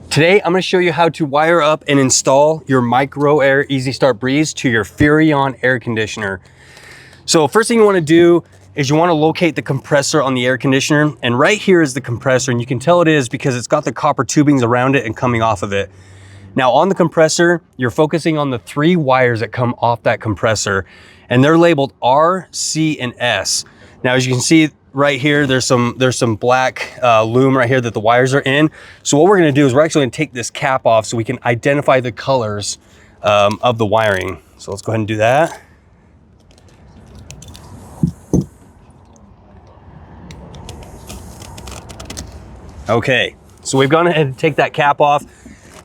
Today, I'm gonna show you how to wire up and install your Micro Air EasyStart Breeze to your Furrion air conditioner. So first thing you wanna do is you wanna locate the compressor on the air conditioner. And right here is the compressor, and you can tell it is because it's got the copper tubings around it and coming off of it. Now on the compressor, you're focusing on the 3 wires that come off that compressor, and they're labeled R, C, and S. Now as you can see, right here, there's some black loom right here that the wires are in. So what we're gonna do is we're actually gonna take this cap off so we can identify the colors of the wiring. So let's go ahead and do that. Okay, so we've gone ahead and take that cap off,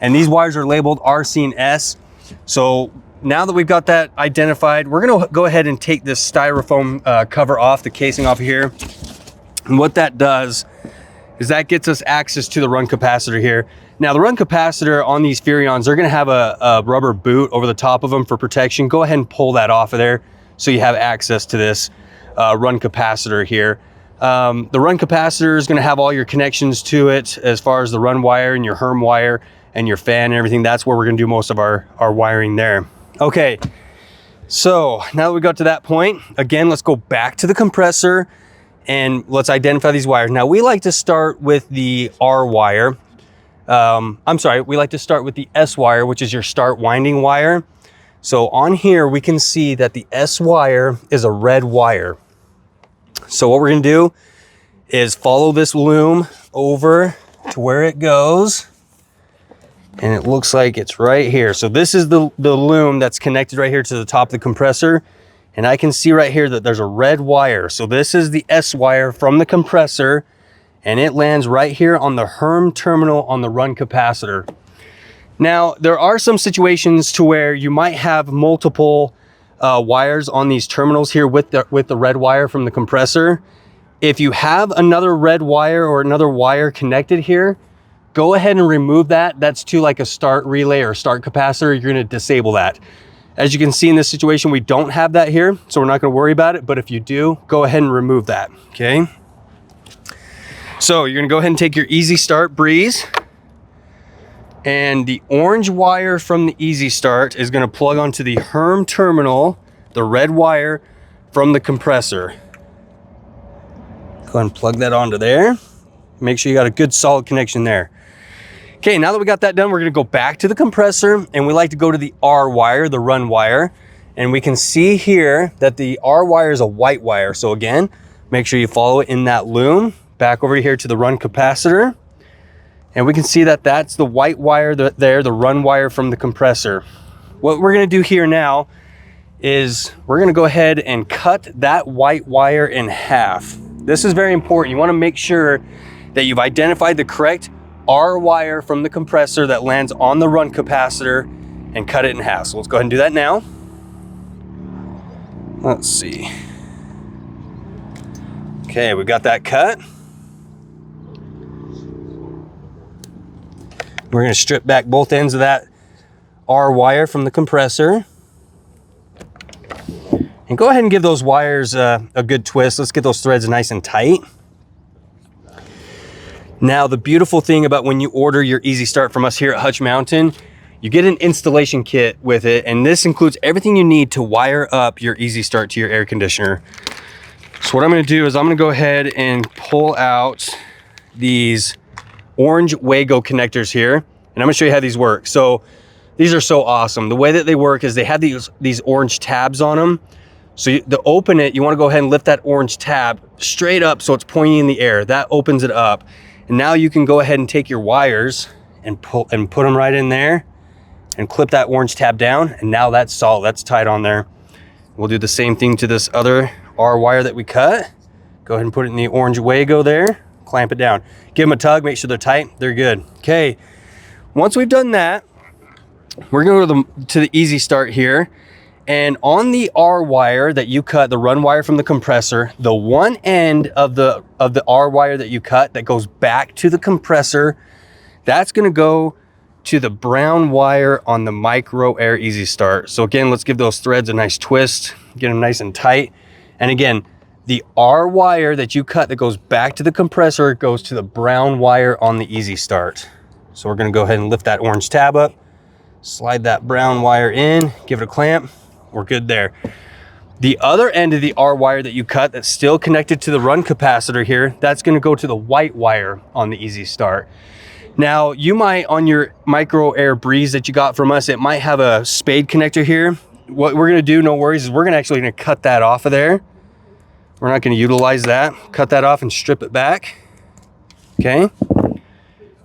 and these wires are labeled R, C, and S. So now that we've got that identified, we're gonna go ahead and take this styrofoam cover off, the casing off of here. And what that does is that gets us access to the run capacitor here. Now the run capacitor on these Furrions, they're gonna have a rubber boot over the top of them for protection. Go ahead and pull that off of there so you have access to this run capacitor here. The run capacitor is gonna have all your connections to it as far as the run wire and your Herm wire and your fan and everything. That's where we're gonna do most of our wiring there. Okay, so now that we got to that point, again, let's go back to the compressor and let's identify these wires. Now we like to start with the R wire. We like to start with the S wire, which is your start winding wire. So on here, we can see that the S wire is a red wire. So what we're gonna do is follow this loom over to where it goes. And it looks like it's right here. So this is the loom that's connected right here to the top of the compressor. And I can see right here that there's a red wire. So this is the S wire from the compressor, and it lands right here on the Herm terminal on the run capacitor. Now, there are some situations to where you might have multiple wires on these terminals here with the red wire from the compressor. If you have another red wire or another wire connected here, go ahead and remove that. That's to like a start relay or start capacitor. You're gonna disable that. As you can see in this situation, we don't have that here, so we're not gonna worry about it, but if you do, go ahead and remove that, okay? So you're gonna go ahead and take your EasyStart Breeze, and the orange wire from the EasyStart is gonna plug onto the Herm terminal, the red wire from the compressor. Go ahead and plug that onto there. Make sure you got a good solid connection there. Okay, now that we got that done, we're gonna go back to the compressor, and we like to go to the R wire, the run wire. And we can see here that the R wire is a white wire. So again, make sure you follow it in that loom, back over here to the run capacitor. And we can see that that's the white wire there, the run wire from the compressor. What we're gonna do here now is we're gonna go ahead and cut that white wire in half. This is very important. You wanna make sure that you've identified the correct R wire from the compressor that lands on the run capacitor and cut it in half. So let's go ahead and do that now. Let's see. Okay, we got that cut. We're gonna strip back both ends of that R wire from the compressor. And go ahead and give those wires a good twist. Let's get those threads nice and tight. Now, the beautiful thing about when you order your EasyStart from us here at Hutch Mountain, you get an installation kit with it, and this includes everything you need to wire up your EasyStart to your air conditioner. So what I'm gonna do is I'm gonna go ahead and pull out these orange Wago connectors here, and I'm gonna show you how these work. So these are so awesome. The way that they work is they have these orange tabs on them. So to open it, you wanna go ahead and lift that orange tab straight up so it's pointing in the air. That opens it up. And now you can go ahead and take your wires and put them right in there and clip that orange tab down. And now that's solid, that's tight on there. We'll do the same thing to this other R wire that we cut. Go ahead and put it in the orange Wago there, clamp it down. Give them a tug, make sure they're tight, they're good. Okay, once we've done that, we're gonna go to the EasyStart here. And on the R wire that you cut, the run wire from the compressor, the one end of the R wire that you cut that goes back to the compressor, that's gonna go to the brown wire on the Micro Air EasyStart. So again, let's give those threads a nice twist, get them nice and tight. And again, the R wire that you cut that goes back to the compressor goes to the brown wire on the EasyStart. So we're gonna go ahead and lift that orange tab up, slide that brown wire in, give it a clamp, we're good there. The other end of the R wire that you cut that's still connected to the run capacitor here, that's gonna go to the white wire on the EasyStart. Now, you might, on your Micro Air Breeze that you got from us, it might have a spade connector here. What we're gonna do, no worries, is we're actually gonna cut that off of there. We're not gonna utilize that. Cut that off and strip it back, okay?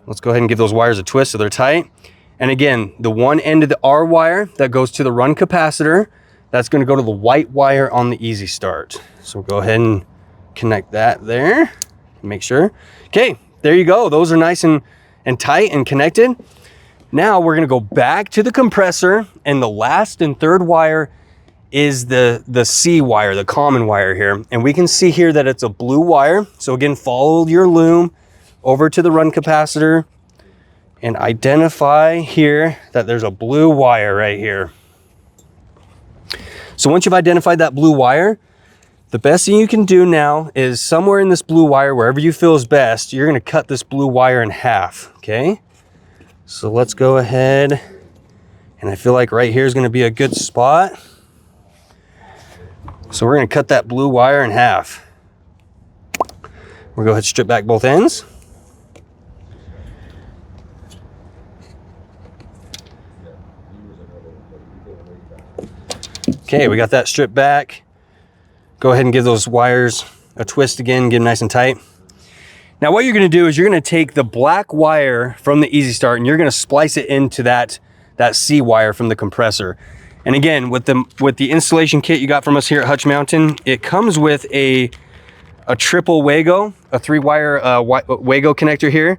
Let's go ahead and give those wires a twist so they're tight. And again, the one end of the R wire that goes to the run capacitor, that's gonna go to the white wire on the EasyStart. So we'll go ahead and connect that there, make sure. Okay, there you go. Those are nice and tight and connected. Now we're gonna go back to the compressor, and the last and third wire is the C wire, the common wire here. And we can see here that it's a blue wire. So again, follow your loom over to the run capacitor and identify here that there's a blue wire right here. So once you've identified that blue wire, the best thing you can do now is somewhere in this blue wire, wherever you feel is best, you're gonna cut this blue wire in half, okay? So let's go ahead, and I feel like right here is gonna be a good spot. So we're gonna cut that blue wire in half. We'll go ahead and strip back both ends. Okay, we got that stripped back. Go ahead and give those wires a twist again, get them nice and tight. Now what you're gonna do is you're gonna take the black wire from the EasyStart and you're gonna splice it into that C wire from the compressor. And again, with the installation kit you got from us here at Hutch Mountain, it comes with a triple Wago, a 3-wire Wago connector here.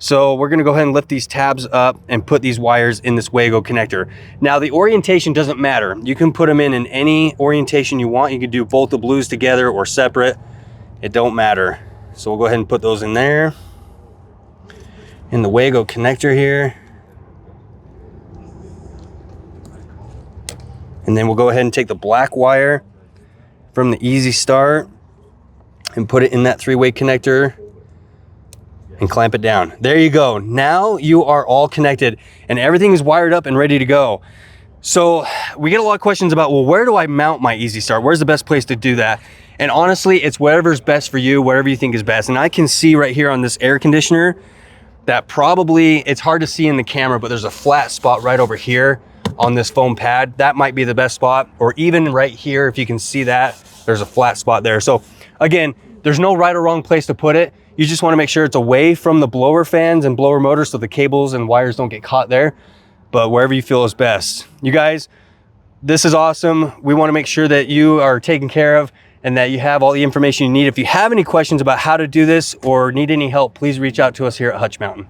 So we're gonna go ahead and lift these tabs up and put these wires in this Wago connector. Now the orientation doesn't matter. You can put them in any orientation you want. You can do both the blues together or separate. It don't matter. So we'll go ahead and put those in there. In the Wago connector here. And then we'll go ahead and take the black wire from the EasyStart and put it in that 3-way connector and clamp it down. There you go. Now you are all connected and everything is wired up and ready to go. So we get a lot of questions about, well, where do I mount my EasyStart? Where's the best place to do that? And honestly, it's whatever's best for you, whatever you think is best. And I can see right here on this air conditioner that probably, it's hard to see in the camera, but there's a flat spot right over here on this foam pad. That might be the best spot. Or even right here, if you can see that, there's a flat spot there. So again, there's no right or wrong place to put it. You just want to make sure it's away from the blower fans and blower motors so the cables and wires don't get caught there, but wherever you feel is best. You guys, this is awesome. We want to make sure that you are taken care of and that you have all the information you need. If you have any questions about how to do this or need any help, please reach out to us here at Hutch Mountain.